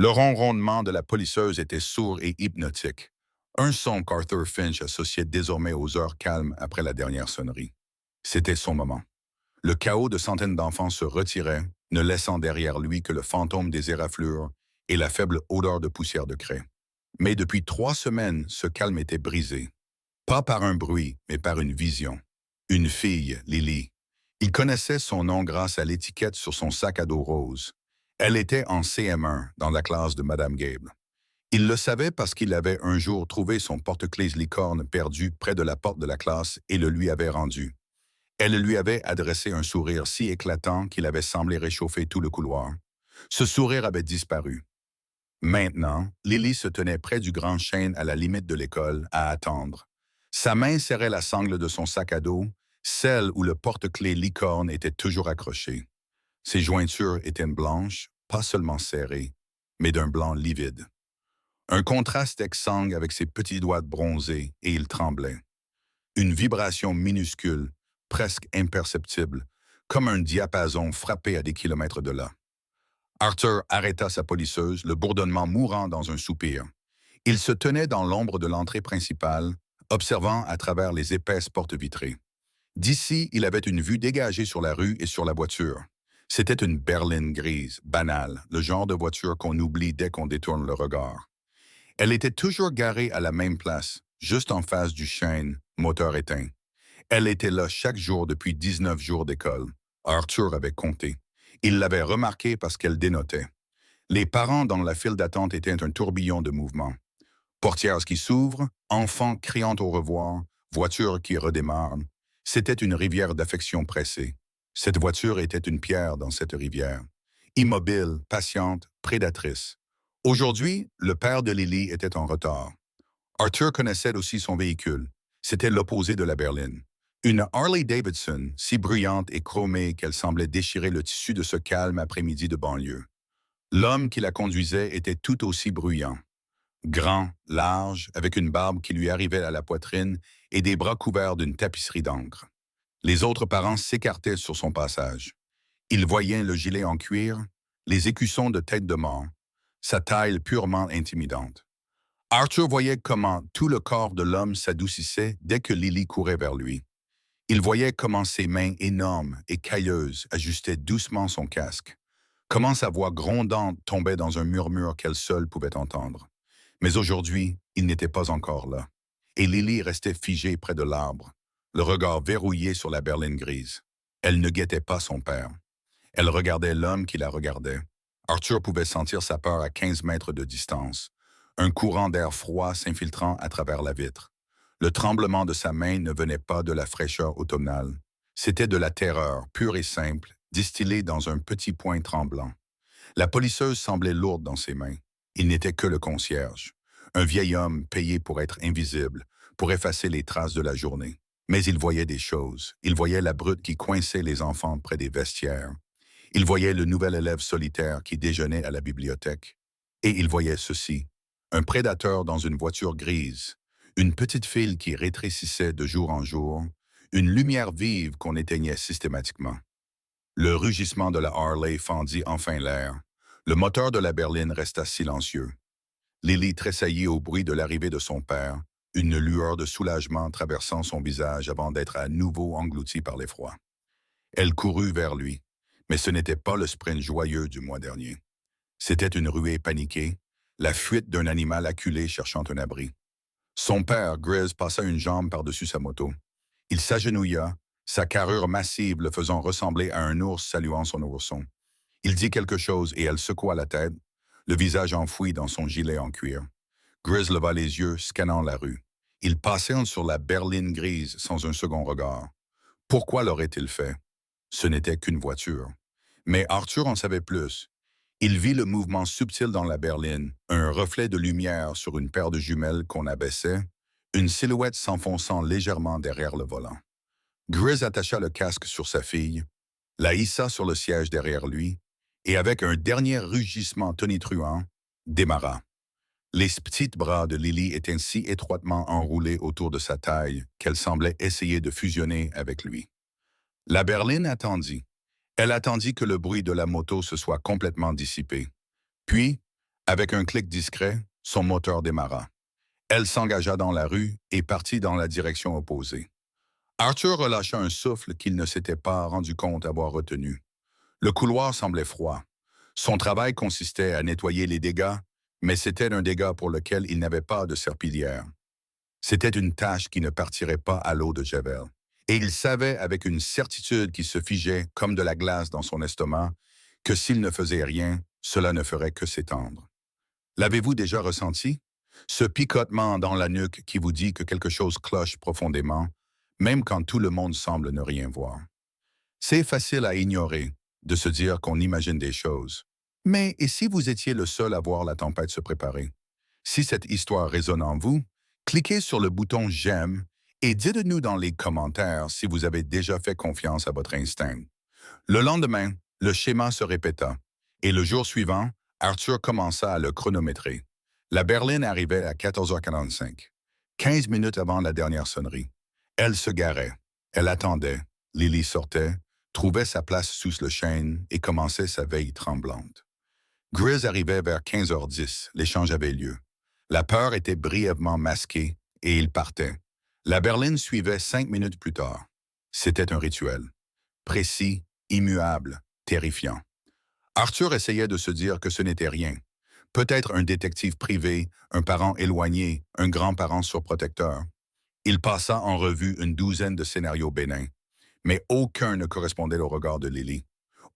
Le ronronnement de la polisseuse était sourd et hypnotique. Un son qu'Arthur Finch associait désormais aux heures calmes après la dernière sonnerie. C'était son moment. Le chaos de centaines d'enfants se retirait, ne laissant derrière lui que le fantôme des éraflures et la faible odeur de poussière de craie. Mais depuis 3 semaines, ce calme était brisé. Pas par un bruit, mais par une vision. Une fille, Lily. Il connaissait son nom grâce à l'étiquette sur son sac à dos rose. Elle était en CM1, dans la classe de Madame Gable. Il le savait parce qu'il avait un jour trouvé son porte-clés licorne perdu près de la porte de la classe et le lui avait rendu. Elle lui avait adressé un sourire si éclatant qu'il avait semblé réchauffer tout le couloir. Ce sourire avait disparu. Maintenant, Lily se tenait près du grand chêne à la limite de l'école, à attendre. Sa main serrait la sangle de son sac à dos, celle où le porte-clés licorne était toujours accroché. Ses jointures étaient blanches, pas seulement serrées, mais d'un blanc livide. Un contraste exsangue avec ses petits doigts bronzés, et il tremblait. Une vibration minuscule, presque imperceptible, comme un diapason frappé à des kilomètres de là. Arthur arrêta sa polisseuse, le bourdonnement mourant dans un soupir. Il se tenait dans l'ombre de l'entrée principale, observant à travers les épaisses portes vitrées. D'ici, il avait une vue dégagée sur la rue et sur la voiture. C'était une berline grise, banale, le genre de voiture qu'on oublie dès qu'on détourne le regard. Elle était toujours garée à la même place, juste en face du chêne, moteur éteint. Elle était là chaque jour depuis 19 jours d'école. Arthur avait compté. Il l'avait remarqué parce qu'elle dénotait. Les parents dans la file d'attente étaient un tourbillon de mouvements. Portières qui s'ouvrent, enfants criant au revoir, voitures qui redémarrent. C'était une rivière d'affection pressée. Cette voiture était une pierre dans cette rivière. Immobile, patiente, prédatrice. Aujourd'hui, le père de Lily était en retard. Arthur connaissait aussi son véhicule. C'était l'opposé de la berline. Une Harley-Davidson, si bruyante et chromée qu'elle semblait déchirer le tissu de ce calme après-midi de banlieue. L'homme qui la conduisait était tout aussi bruyant. Grand, large, avec une barbe qui lui arrivait à la poitrine et des bras couverts d'une tapisserie d'encre. Les autres parents s'écartaient sur son passage. Ils voyaient le gilet en cuir, les écussons de tête de mort, sa taille purement intimidante. Arthur voyait comment tout le corps de l'homme s'adoucissait dès que Lily courait vers lui. Il voyait comment ses mains énormes et cailleuses ajustaient doucement son casque, comment sa voix grondante tombait dans un murmure qu'elle seule pouvait entendre. Mais aujourd'hui, il n'était pas encore là. Et Lily restait figée près de l'arbre, le regard verrouillé sur la berline grise. Elle ne guettait pas son père. Elle regardait l'homme qui la regardait. Arthur pouvait sentir sa peur à 15 mètres de distance, un courant d'air froid s'infiltrant à travers la vitre. Le tremblement de sa main ne venait pas de la fraîcheur automnale. C'était de la terreur, pure et simple, distillée dans un petit poing tremblant. La polisseuse semblait lourde dans ses mains. Il n'était que le concierge, un vieil homme payé pour être invisible, pour effacer les traces de la journée. Mais il voyait des choses. Il voyait la brute qui coinçait les enfants près des vestiaires. Il voyait le nouvel élève solitaire qui déjeunait à la bibliothèque. Et il voyait ceci, un prédateur dans une voiture grise, une petite file qui rétrécissait de jour en jour, une lumière vive qu'on éteignait systématiquement. Le rugissement de la Harley fendit enfin l'air. Le moteur de la berline resta silencieux. Lily tressaillit au bruit de l'arrivée de son père, une lueur de soulagement traversant son visage avant d'être à nouveau engloutie par l'effroi. Elle courut vers lui, mais ce n'était pas le sprint joyeux du mois dernier. C'était une ruée paniquée, la fuite d'un animal acculé cherchant un abri. Son père, Grizz, passa une jambe par-dessus sa moto. Il s'agenouilla, sa carrure massive le faisant ressembler à un ours saluant son ourson. Il dit quelque chose et elle secoua la tête, le visage enfoui dans son gilet en cuir. Grizz leva les yeux, scannant la rue. Il passait sur la berline grise sans un second regard. Pourquoi l'aurait-il fait? Ce n'était qu'une voiture. Mais Arthur en savait plus. Il vit le mouvement subtil dans la berline, un reflet de lumière sur une paire de jumelles qu'on abaissait, une silhouette s'enfonçant légèrement derrière le volant. Grizz attacha le casque sur sa fille, la hissa sur le siège derrière lui, et avec un dernier rugissement tonitruant, démarra. Les petits bras de Lily étaient si étroitement enroulés autour de sa taille qu'elle semblait essayer de fusionner avec lui. La berline attendit. Elle attendit que le bruit de la moto se soit complètement dissipé. Puis, Avec un clic discret, son moteur démarra. Elle s'engagea dans la rue et partit dans la direction opposée. Arthur relâcha un souffle qu'il ne s'était pas rendu compte avoir retenu. Le couloir semblait froid. Son travail consistait à nettoyer les dégâts, mais c'était un dégât pour lequel il n'avait pas de serpillière. C'était une tâche qui ne partirait pas à l'eau de Javel. Et il savait avec une certitude qui se figeait comme de la glace dans son estomac que s'il ne faisait rien, cela ne ferait que s'étendre. L'avez-vous déjà ressenti? Ce picotement dans la nuque qui vous dit que quelque chose cloche profondément, même quand tout le monde semble ne rien voir. C'est facile à ignorer, de se dire qu'on imagine des choses. Mais et si vous étiez le seul à voir la tempête se préparer? Si cette histoire résonne en vous, cliquez sur le bouton «J'aime» et dites-nous dans les commentaires si vous avez déjà fait confiance à votre instinct. Le lendemain, le schéma se répéta, et le jour suivant, Arthur commença à le chronométrer. La berline arrivait à 14h45, 15 minutes avant la dernière sonnerie. Elle se garait, elle attendait, Lily sortait, trouvait sa place sous le chêne et commençait sa veille tremblante. Grizz arrivait vers 15h10, l'échange avait lieu. La peur était brièvement masquée et il partait. La berline suivait 5 minutes plus tard. C'était un rituel. Précis, immuable, terrifiant. Arthur essayait de se dire que ce n'était rien. Peut-être un détective privé, un parent éloigné, un grand-parent surprotecteur. Il passa en revue une douzaine de scénarios bénins, mais aucun ne correspondait au regard de Lily.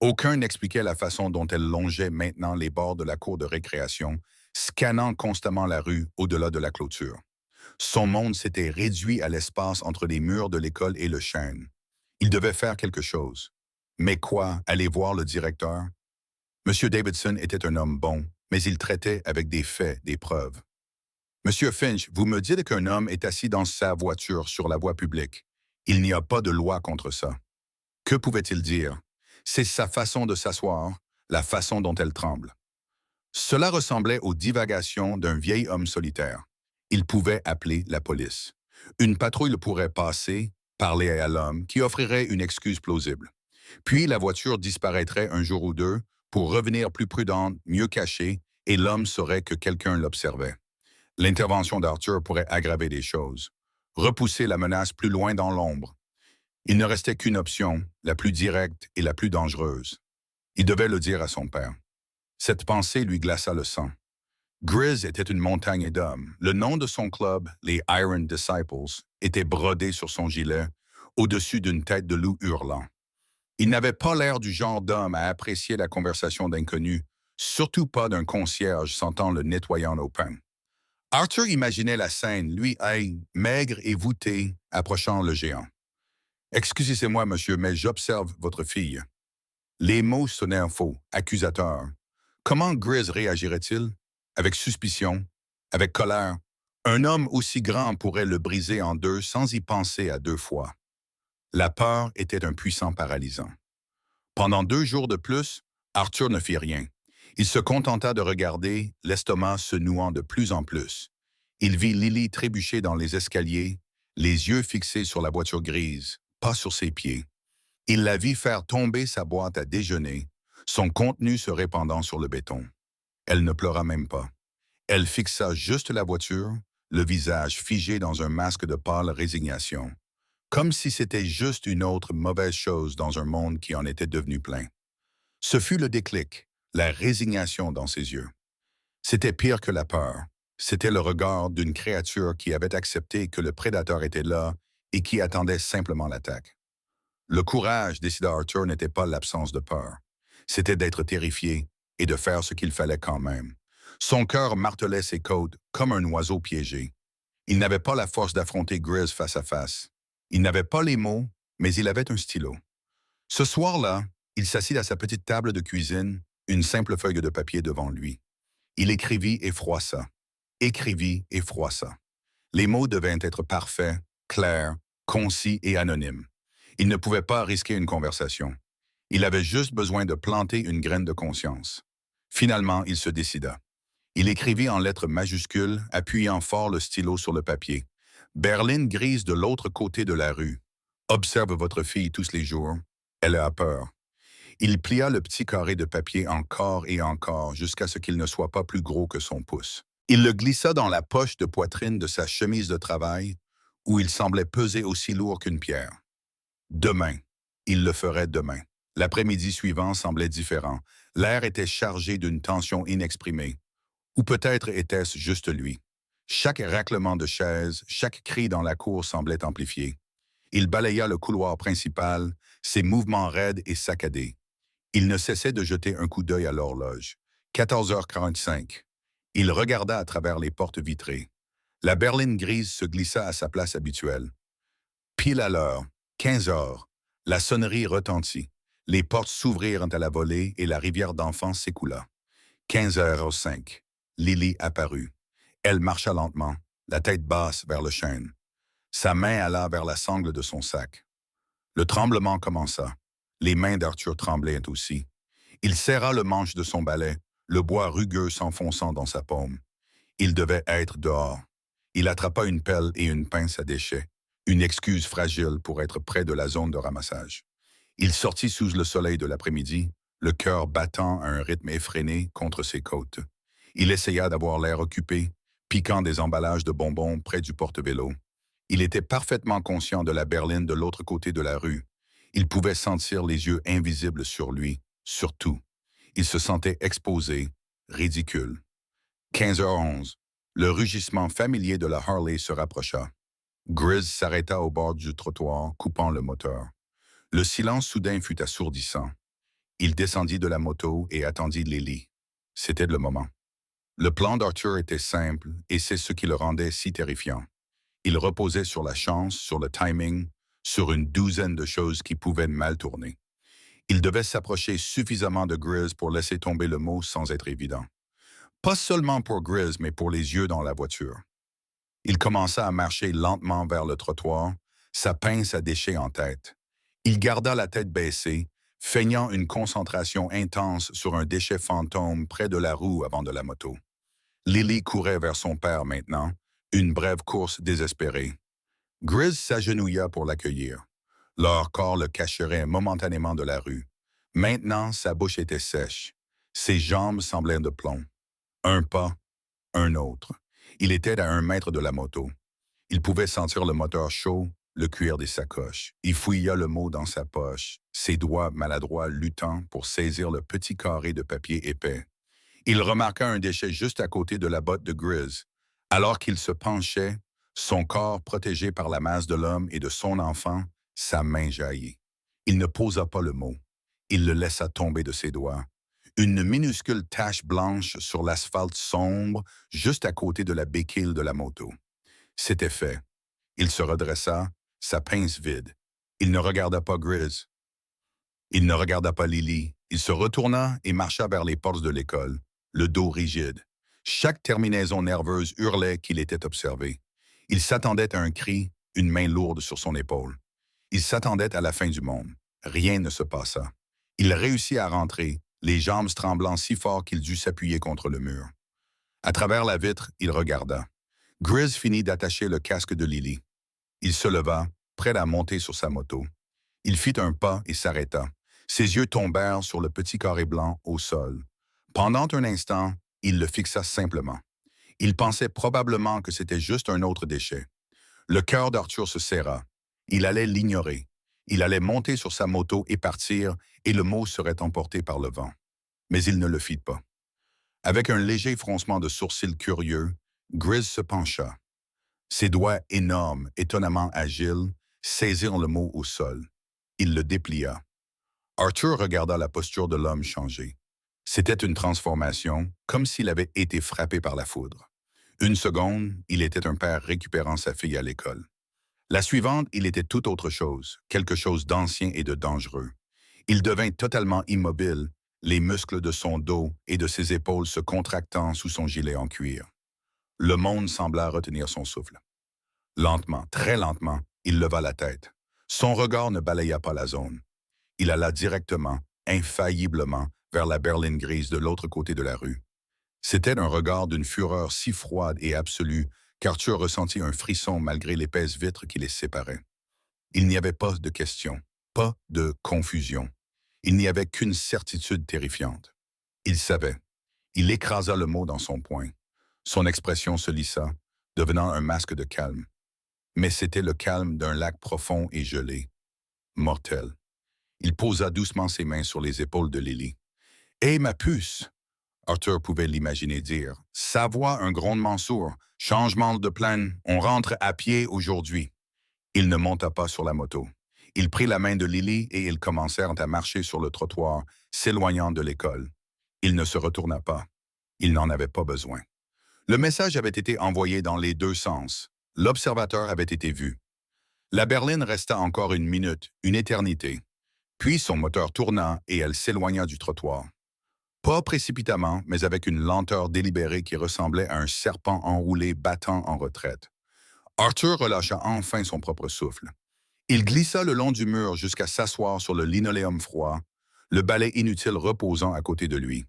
Aucun n'expliquait la façon dont elle longeait maintenant les bords de la cour de récréation, scannant constamment la rue au-delà de la clôture. Son monde s'était réduit à l'espace entre les murs de l'école et le chêne. Il devait faire quelque chose. Mais quoi, aller voir le directeur? M. Davidson était un homme bon, mais il traitait avec des faits, des preuves. Monsieur Finch, vous me dites qu'un homme est assis dans sa voiture sur la voie publique. Il n'y a pas de loi contre ça. Que pouvait-il dire? C'est sa façon de s'asseoir, la façon dont elle tremble. Cela ressemblait aux divagations d'un vieil homme solitaire. Il pouvait appeler la police. Une patrouille pourrait passer, parler à l'homme, qui offrirait une excuse plausible. Puis la voiture disparaîtrait un jour ou deux pour revenir plus prudente, mieux cachée, et l'homme saurait que quelqu'un l'observait. L'intervention d'Arthur pourrait aggraver les choses, repousser la menace plus loin dans l'ombre. Il ne restait qu'une option, la plus directe et la plus dangereuse. Il devait le dire à son père. Cette pensée lui glaça le sang. Grizz était une montagne d'hommes. Le nom de son club, les Iron Disciples, était brodé sur son gilet, au-dessus d'une tête de loup hurlant. Il n'avait pas l'air du genre d'homme à apprécier la conversation d'inconnus, surtout pas d'un concierge sentant le nettoyant au pain. Arthur imaginait la scène, lui, maigre et voûté, approchant le géant. « Excusez-moi, monsieur, mais j'observe votre fille. » Les mots sonnaient faux, accusateurs. Comment Grizz réagirait-il? Avec suspicion, avec colère. Un homme aussi grand pourrait le briser en deux sans y penser à deux fois. La peur était un puissant paralysant. Pendant 2 jours de plus, Arthur ne fit rien. Il se contenta de regarder, l'estomac se nouant de plus en plus. Il vit Lily trébucher dans les escaliers, les yeux fixés sur la voiture grise, pas sur ses pieds. Il la vit faire tomber sa boîte à déjeuner, son contenu se répandant sur le béton. Elle ne pleura même pas. Elle fixa juste la voiture, le visage figé dans un masque de pâle résignation, comme si c'était juste une autre mauvaise chose dans un monde qui en était devenu plein. Ce fut le déclic, la résignation dans ses yeux. C'était pire que la peur. C'était le regard d'une créature qui avait accepté que le prédateur était là et qui attendait simplement l'attaque. Le courage, décida Arthur, n'était pas l'absence de peur. C'était d'être terrifié et de faire ce qu'il fallait quand même. Son cœur martelait ses côtes comme un oiseau piégé. Il n'avait pas la force d'affronter Grizz face à face. Il n'avait pas les mots, mais il avait un stylo. Ce soir-là, il s'assit à sa petite table de cuisine, une simple feuille de papier devant lui. Il écrivit et froissa. Écrivit et froissa. Les mots devaient être parfaits, clairs, concis et anonymes. Il ne pouvait pas risquer une conversation. Il avait juste besoin de planter une graine de conscience. Finalement, il se décida. Il écrivit en lettres majuscules, appuyant fort le stylo sur le papier. Berline grise de l'autre côté de la rue. Observe votre fille tous les jours. Elle a peur. Il plia le petit carré de papier encore et encore jusqu'à ce qu'il ne soit pas plus gros que son pouce. Il le glissa dans la poche de poitrine de sa chemise de travail, où il semblait peser aussi lourd qu'une pierre. Demain. Il le ferait demain. L'après-midi suivant semblait différent. L'air était chargé d'une tension inexprimée. Ou peut-être était-ce juste lui. Chaque raclement de chaise, chaque cri dans la cour semblait amplifié. Il balaya le couloir principal, ses mouvements raides et saccadés. Il ne cessait de jeter un coup d'œil à l'horloge. 14h45. Il regarda à travers les portes vitrées. La berline grise se glissa à sa place habituelle. Pile à l'heure, 15 heures, la sonnerie retentit. Les portes s'ouvrirent à la volée et la rivière d'enfants s'écoula. 15h05. Lily apparut. Elle marcha lentement, la tête basse vers le chêne. Sa main alla vers la sangle de son sac. Le tremblement commença. Les mains d'Arthur tremblaient aussi. Il serra le manche de son balai, le bois rugueux s'enfonçant dans sa paume. Il devait être dehors. Il attrapa une pelle et une pince à déchets, une excuse fragile pour être près de la zone de ramassage. Il sortit sous le soleil de l'après-midi, le cœur battant à un rythme effréné contre ses côtes. Il essaya d'avoir l'air occupé, piquant des emballages de bonbons près du porte-vélo. Il était parfaitement conscient de la berline de l'autre côté de la rue. Il pouvait sentir les yeux invisibles sur lui, surtout. Il se sentait exposé, ridicule. 15h11. Le rugissement familier de la Harley se rapprocha. Grizz s'arrêta au bord du trottoir, coupant le moteur. Le silence soudain fut assourdissant. Il descendit de la moto et attendit Lily. C'était le moment. Le plan d'Arthur était simple, et c'est ce qui le rendait si terrifiant. Il reposait sur la chance, sur le timing, sur une douzaine de choses qui pouvaient mal tourner. Il devait s'approcher suffisamment de Grizz pour laisser tomber le mot sans être évident. Pas seulement pour Grizz, mais pour les yeux dans la voiture. Il commença à marcher lentement vers le trottoir, sa pince à déchets en tête. Il garda la tête baissée, feignant une concentration intense sur un déchet fantôme près de la roue avant de la moto. Lily courait vers son père maintenant, une brève course désespérée. Grizz s'agenouilla pour l'accueillir. Leur corps le cacherait momentanément de la rue. Maintenant, sa bouche était sèche. Ses jambes semblaient de plomb. Un pas, un autre. Il était à 1 mètre de la moto. Il pouvait sentir le moteur chaud, le cuir des sacoches. Il fouilla le mot dans sa poche, ses doigts maladroits luttant pour saisir le petit carré de papier épais. Il remarqua un déchet juste à côté de la botte de Grizz. Alors qu'il se penchait, son corps protégé par la masse de l'homme et de son enfant, sa main jaillit. Il ne posa pas le mot. Il le laissa tomber de ses doigts. Une minuscule tache blanche sur l'asphalte sombre, juste à côté de la béquille de la moto. C'était fait. Il se redressa, sa pince vide. Il ne regarda pas Grizz. Il ne regarda pas Lily. Il se retourna et marcha vers les portes de l'école, le dos rigide. Chaque terminaison nerveuse hurlait qu'il était observé. Il s'attendait à un cri, une main lourde sur son épaule. Il s'attendait à la fin du monde. Rien ne se passa. Il réussit à rentrer, les jambes tremblant si fort qu'il dut s'appuyer contre le mur. À travers la vitre, il regarda. Grizz finit d'attacher le casque de Lily. Il se leva, prêt à monter sur sa moto. Il fit un pas et s'arrêta. Ses yeux tombèrent sur le petit carré blanc au sol. Pendant un instant, il le fixa simplement. Il pensait probablement que c'était juste un autre déchet. Le cœur d'Arthur se serra. Il allait l'ignorer. Il allait monter sur sa moto et partir, et le mot serait emporté par le vent. Mais il ne le fit pas. Avec un léger froncement de sourcils curieux, Grizz se pencha. Ses doigts énormes, étonnamment agiles, saisirent le mot au sol. Il le déplia. Arthur regarda la posture de l'homme changer. C'était une transformation, comme s'il avait été frappé par la foudre. Une seconde, il était un père récupérant sa fille à l'école. La suivante, il était tout autre chose, quelque chose d'ancien et de dangereux. Il devint totalement immobile, les muscles de son dos et de ses épaules se contractant sous son gilet en cuir. Le monde sembla retenir son souffle. Lentement, très lentement, il leva la tête. Son regard ne balaya pas la zone. Il alla directement, infailliblement, vers la berline grise de l'autre côté de la rue. C'était un regard d'une fureur si froide et absolue qu'Arthur ressentit un frisson malgré l'épaisse vitre qui les séparait. Il n'y avait pas de question, pas de confusion. Il n'y avait qu'une certitude terrifiante. Il savait. Il écrasa le mot dans son poing. Son expression se lissa, devenant un masque de calme. Mais c'était le calme d'un lac profond et gelé, mortel. Il posa doucement ses mains sur les épaules de Lily. « Hé, ma puce! » Arthur pouvait l'imaginer dire. « Sa voix, un grondement sourd. Changement de plan. On rentre à pied aujourd'hui. » Il ne monta pas sur la moto. Il prit la main de Lily et ils commencèrent à marcher sur le trottoir, s'éloignant de l'école. Il ne se retourna pas. Il n'en avait pas besoin. Le message avait été envoyé dans les deux sens. L'observateur avait été vu. La berline resta encore une minute, une éternité. Puis son moteur tourna et elle s'éloigna du trottoir. Pas précipitamment, mais avec une lenteur délibérée qui ressemblait à un serpent enroulé battant en retraite. Arthur relâcha enfin son propre souffle. Il glissa le long du mur jusqu'à s'asseoir sur le linoléum froid, le balai inutile reposant à côté de lui.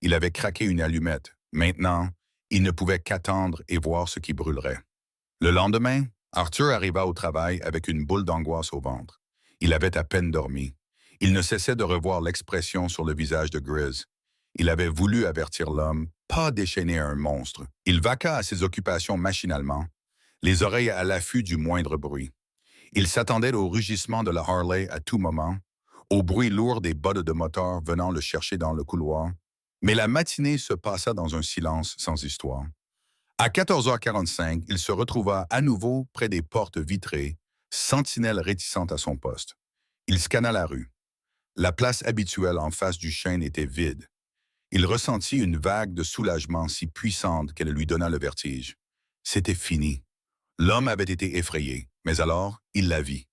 Il avait craqué une allumette. Maintenant, il ne pouvait qu'attendre et voir ce qui brûlerait. Le lendemain, Arthur arriva au travail avec une boule d'angoisse au ventre. Il avait à peine dormi. Il ne cessait de revoir l'expression sur le visage de Grizz. Il avait voulu avertir l'homme, pas déchaîner un monstre. Il vaqua à ses occupations machinalement, les oreilles à l'affût du moindre bruit. Il s'attendait au rugissement de la Harley à tout moment, au bruit lourd des bottes de moteur venant le chercher dans le couloir, mais la matinée se passa dans un silence sans histoire. À 14h45, il se retrouva à nouveau près des portes vitrées, sentinelle réticente à son poste. Il scanna la rue. La place habituelle en face du chêne était vide. Il ressentit une vague de soulagement si puissante qu'elle lui donna le vertige. C'était fini. L'homme avait été effrayé, mais alors, il la vit.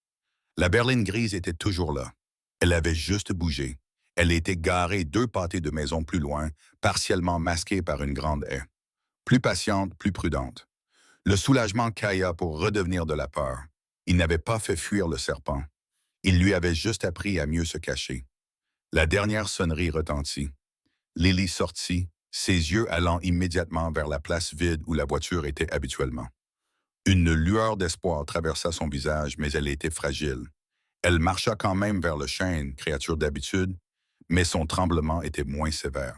La berline grise était toujours là. Elle avait juste bougé. Elle était garée deux pâtés de maison plus loin, partiellement masquée par une grande haie. Plus patiente, plus prudente. Le soulagement cailla pour redevenir de la peur. Il n'avait pas fait fuir le serpent. Il lui avait juste appris à mieux se cacher. La dernière sonnerie retentit. Lily sortit, ses yeux allant immédiatement vers la place vide où la voiture était habituellement. Une lueur d'espoir traversa son visage, mais elle était fragile. Elle marcha quand même vers le chêne, créature d'habitude, mais son tremblement était moins sévère.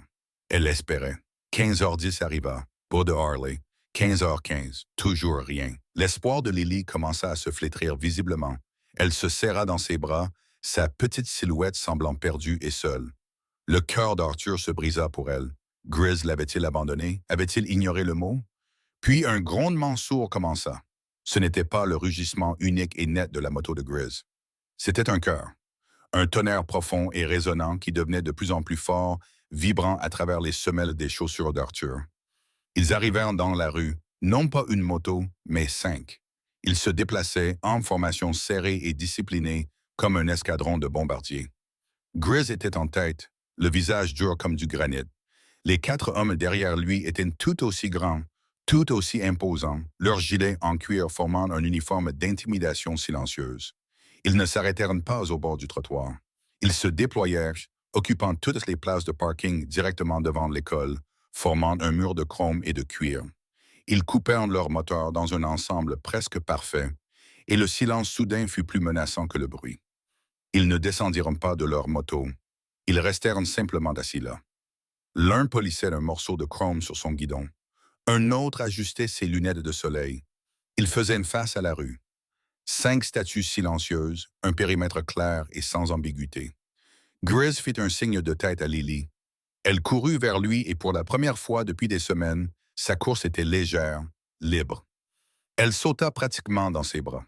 Elle espérait. 15h10 arriva, pas de Harley. 15h15, toujours rien. L'espoir de Lily commença à se flétrir visiblement. Elle se serra dans ses bras, sa petite silhouette semblant perdue et seule. Le cœur d'Arthur se brisa pour elle. Grizz l'avait-il abandonné? Avait-il ignoré le mot? Puis un grondement sourd commença. Ce n'était pas le rugissement unique et net de la moto de Grizz. C'était un cœur. Un tonnerre profond et résonnant qui devenait de plus en plus fort, vibrant à travers les semelles des chaussures d'Arthur. Ils arrivèrent dans la rue, non pas une moto, mais 5. Ils se déplaçaient en formation serrée et disciplinée, comme un escadron de bombardiers. Grizz était en tête, le visage dur comme du granit. Les 4 hommes derrière lui étaient tout aussi grands, tout aussi imposants, leurs gilets en cuir formant un uniforme d'intimidation silencieuse. Ils ne s'arrêtèrent pas au bord du trottoir. Ils se déployèrent, occupant toutes les places de parking directement devant l'école, formant un mur de chrome et de cuir. Ils coupèrent leur moteur dans un ensemble presque parfait, et le silence soudain fut plus menaçant que le bruit. Ils ne descendirent pas de leur moto. Ils restèrent simplement assis là. L'un polissait un morceau de chrome sur son guidon. Un autre ajustait ses lunettes de soleil. Ils faisaient une face à la rue. 5 statues silencieuses, un périmètre clair et sans ambiguïté. Grizz fit un signe de tête à Lily. Elle courut vers lui et pour la première fois depuis des semaines, sa course était légère, libre. Elle sauta pratiquement dans ses bras.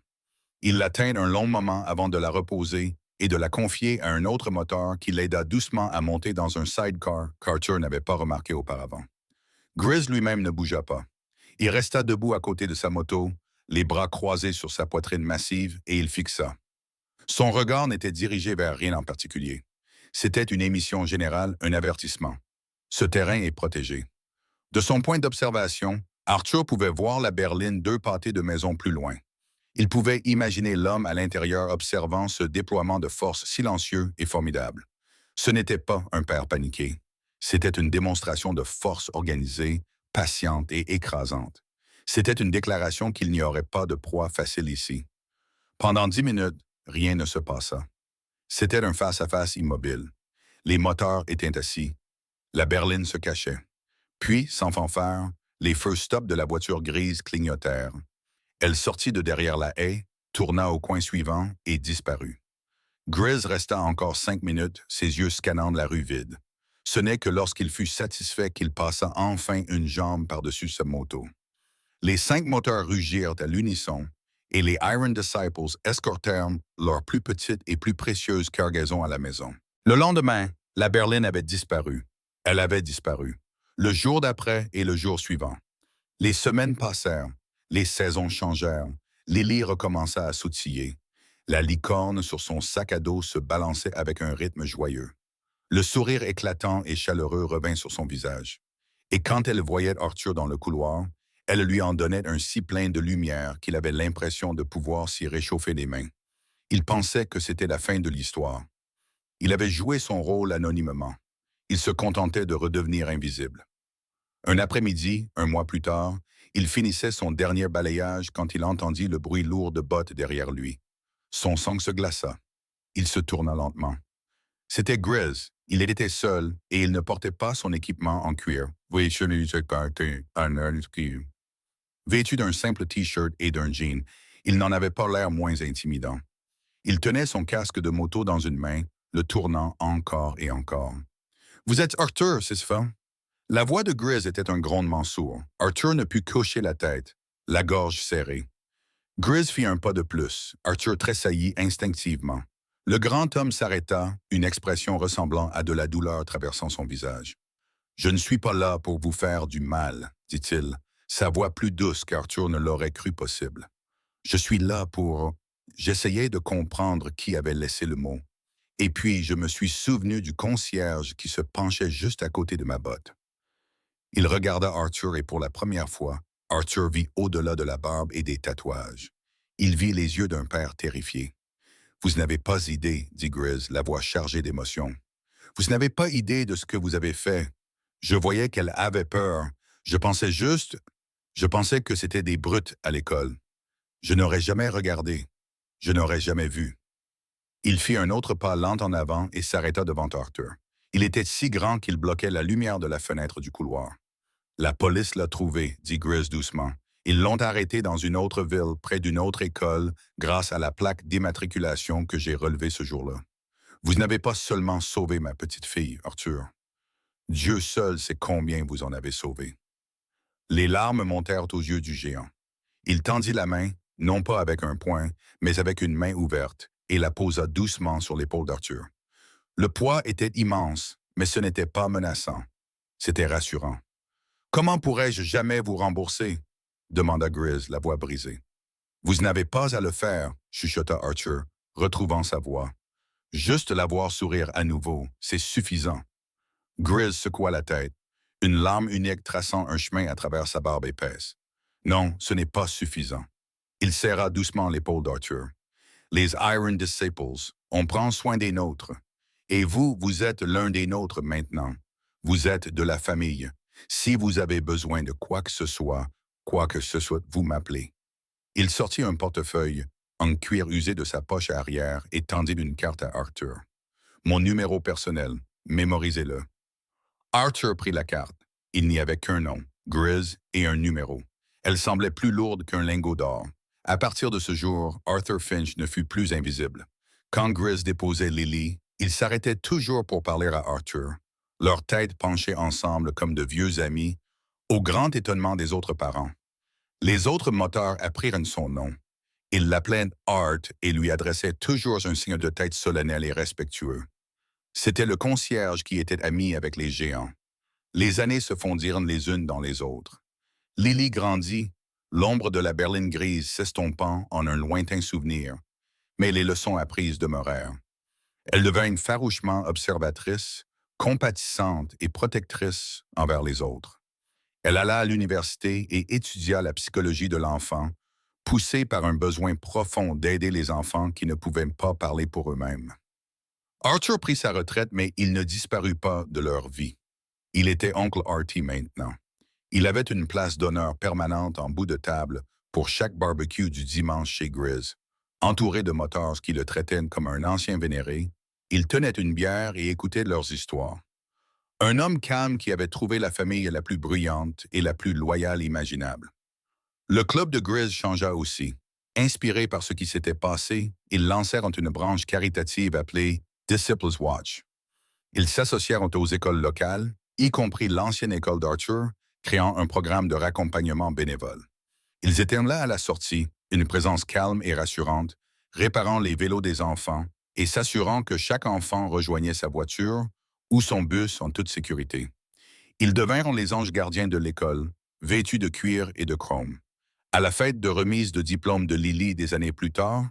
Il la tint un long moment avant de la reposer et de la confier à un autre moteur qui l'aida doucement à monter dans un sidecar qu'Arthur n'avait pas remarqué auparavant. Grizz lui-même ne bougea pas. Il resta debout à côté de sa moto, les bras croisés sur sa poitrine massive, et il fixa. Son regard n'était dirigé vers rien en particulier. C'était une émission générale, un avertissement. Ce terrain est protégé. De son point d'observation, Arthur pouvait voir la berline 2 pâtés de maisons plus loin. Il pouvait imaginer l'homme à l'intérieur observant ce déploiement de force silencieux et formidable. Ce n'était pas un père paniqué. C'était une démonstration de force organisée, patiente et écrasante. C'était une déclaration qu'il n'y aurait pas de proie facile ici. Pendant 10 minutes, rien ne se passa. C'était un face-à-face immobile. Les moteurs étaient assis. La berline se cachait. Puis, sans fanfare, les feux stop de la voiture grise clignotèrent. Elle sortit de derrière la haie, tourna au coin suivant et disparut. Grizz resta encore 5 minutes, ses yeux scannant la rue vide. Ce n'est que lorsqu'il fut satisfait qu'il passa enfin une jambe par-dessus sa moto. Les 5 moteurs rugirent à l'unisson et les Iron Disciples escortèrent leur plus petite et plus précieuse cargaison à la maison. Le lendemain, la berline avait disparu. Elle avait disparu. Le jour d'après et le jour suivant. Les semaines passèrent, les saisons changèrent, Lily recommença à sautiller. La licorne sur son sac à dos se balançait avec un rythme joyeux. Le sourire éclatant et chaleureux revint sur son visage. Et quand elle voyait Arthur dans le couloir, elle lui en donnait un si plein de lumière qu'il avait l'impression de pouvoir s'y réchauffer les mains. Il pensait que c'était la fin de l'histoire. Il avait joué son rôle anonymement. Il se contentait de redevenir invisible. Un après-midi, un mois plus tard, il finissait son dernier balayage quand il entendit le bruit lourd de bottes derrière lui. Son sang se glaça. Il se tourna lentement. C'était Grizz. Il était seul et il ne portait pas son équipement en cuir. Vêtu d'un simple T-shirt et d'un jean, il n'en avait pas l'air moins intimidant. Il tenait son casque de moto dans une main, le tournant encore et encore. « Vous êtes Arthur, c'est ça? » La voix de Grizz était un grondement sourd. Arthur ne put cocher la tête, la gorge serrée. Grizz fit un pas de plus. Arthur tressaillit instinctivement. Le grand homme s'arrêta, une expression ressemblant à de la douleur traversant son visage. « Je ne suis pas là pour vous faire du mal, » dit-il, sa voix plus douce qu'Arthur ne l'aurait cru possible. « Je suis là pour... » J'essayais de comprendre qui avait laissé le mot. Et puis, je me suis souvenu du concierge qui se penchait juste à côté de ma botte. Il regarda Arthur et pour la première fois, Arthur vit au-delà de la barbe et des tatouages. Il vit les yeux d'un père terrifié. « Vous n'avez pas idée, » dit Grizz, la voix chargée d'émotion. « Vous n'avez pas idée de ce que vous avez fait. Je voyais qu'elle avait peur. Je pensais que c'était des brutes à l'école. Je n'aurais jamais regardé. Je n'aurais jamais vu. » Il fit un autre pas lent en avant et s'arrêta devant Arthur. Il était si grand qu'il bloquait la lumière de la fenêtre du couloir. « La police l'a trouvé, » dit Grizz doucement. « Ils l'ont arrêté dans une autre ville, près d'une autre école, grâce à la plaque d'immatriculation que j'ai relevée ce jour-là. Vous n'avez pas seulement sauvé ma petite fille, Arthur. Dieu seul sait combien vous en avez sauvé. » Les larmes montèrent aux yeux du géant. Il tendit la main, non pas avec un poing, mais avec une main ouverte, et la posa doucement sur l'épaule d'Arthur. Le poids était immense, mais ce n'était pas menaçant. C'était rassurant. « Comment pourrais-je jamais vous rembourser? » demanda Grizz, la voix brisée. « Vous n'avez pas à le faire, » chuchota Arthur, retrouvant sa voix. « Juste la voir sourire à nouveau, c'est suffisant. » Grizz secoua la tête, une larme unique traçant un chemin à travers sa barbe épaisse. « Non, ce n'est pas suffisant. » Il serra doucement l'épaule d'Arthur. « Les Iron Disciples, on prend soin des nôtres. Et vous, vous êtes l'un des nôtres maintenant. Vous êtes de la famille. Si vous avez besoin de quoi que ce soit, vous m'appelez. » Il sortit un portefeuille, en cuir usé de sa poche arrière et tendit une carte à Arthur. « Mon numéro personnel, mémorisez-le. » Arthur prit la carte. Il n'y avait qu'un nom, Grizz, et un numéro. Elle semblait plus lourde qu'un lingot d'or. À partir de ce jour, Arthur Finch ne fut plus invisible. Quand Grizz déposait Lily, il s'arrêtait toujours pour parler à Arthur, leurs têtes penchées ensemble comme de vieux amis, au grand étonnement des autres parents. Les autres moteurs apprirent son nom. Ils l'appelaient Art et lui adressaient toujours un signe de tête solennel et respectueux. C'était le concierge qui était ami avec les géants. Les années se fondirent les unes dans les autres. Lily grandit, l'ombre de la berline grise s'estompant en un lointain souvenir, mais les leçons apprises demeurèrent. Elle devint farouchement observatrice, compatissante et protectrice envers les autres. Elle alla à l'université et étudia la psychologie de l'enfant, poussée par un besoin profond d'aider les enfants qui ne pouvaient pas parler pour eux-mêmes. Arthur prit sa retraite, mais il ne disparut pas de leur vie. Il était oncle Artie maintenant. Il avait une place d'honneur permanente en bout de table pour chaque barbecue du dimanche chez Grizz, entouré de motards qui le traitaient comme un ancien vénéré, Ils tenaient une bière et écoutaient leurs histoires. Un homme calme qui avait trouvé la famille la plus bruyante et la plus loyale imaginable. Le club de Grizz changea aussi. Inspirés par ce qui s'était passé, ils lancèrent une branche caritative appelée Disciples Watch. Ils s'associèrent aux écoles locales, y compris l'ancienne école d'Arthur, créant un programme de raccompagnement bénévole. Ils étaient là à la sortie, une présence calme et rassurante, réparant les vélos des enfants et s'assurant que chaque enfant rejoignait sa voiture ou son bus en toute sécurité. Ils devinrent les anges gardiens de l'école, vêtus de cuir et de chrome. À la fête de remise de diplôme de Lily des années plus tard,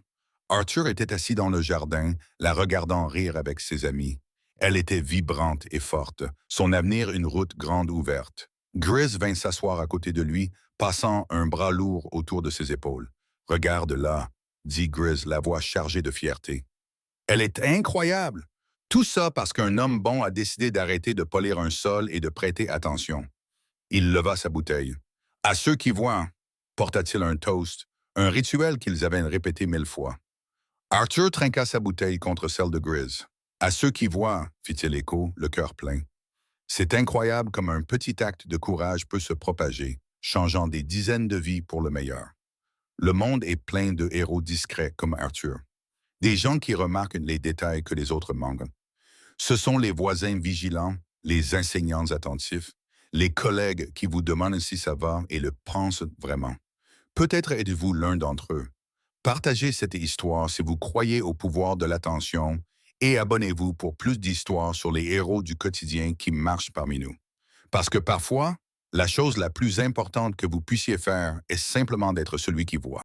Arthur était assis dans le jardin, la regardant rire avec ses amis. Elle était vibrante et forte, son avenir une route grande ouverte. Grizz vint s'asseoir à côté de lui, passant un bras lourd autour de ses épaules. « Regarde là, » dit Grizz, la voix chargée de fierté. « Elle est incroyable! Tout ça parce qu'un homme bon a décidé d'arrêter de polir un sol et de prêter attention. » Il leva sa bouteille. « À ceux qui voient, » porta-t-il un toast, un rituel qu'ils avaient répété 1000 fois. Arthur trinqua sa bouteille contre celle de Grizz. « À ceux qui voient, » fit-il écho, le cœur plein. C'est incroyable comme un petit acte de courage peut se propager, changeant des dizaines de vies pour le meilleur. Le monde est plein de héros discrets comme Arthur. Des gens qui remarquent les détails que les autres manquent. Ce sont les voisins vigilants, les enseignants attentifs, les collègues qui vous demandent si ça va et le pensent vraiment. Peut-être êtes-vous l'un d'entre eux. Partagez cette histoire si vous croyez au pouvoir de l'attention et abonnez-vous pour plus d'histoires sur les héros du quotidien qui marchent parmi nous. Parce que parfois, la chose la plus importante que vous puissiez faire est simplement d'être celui qui voit.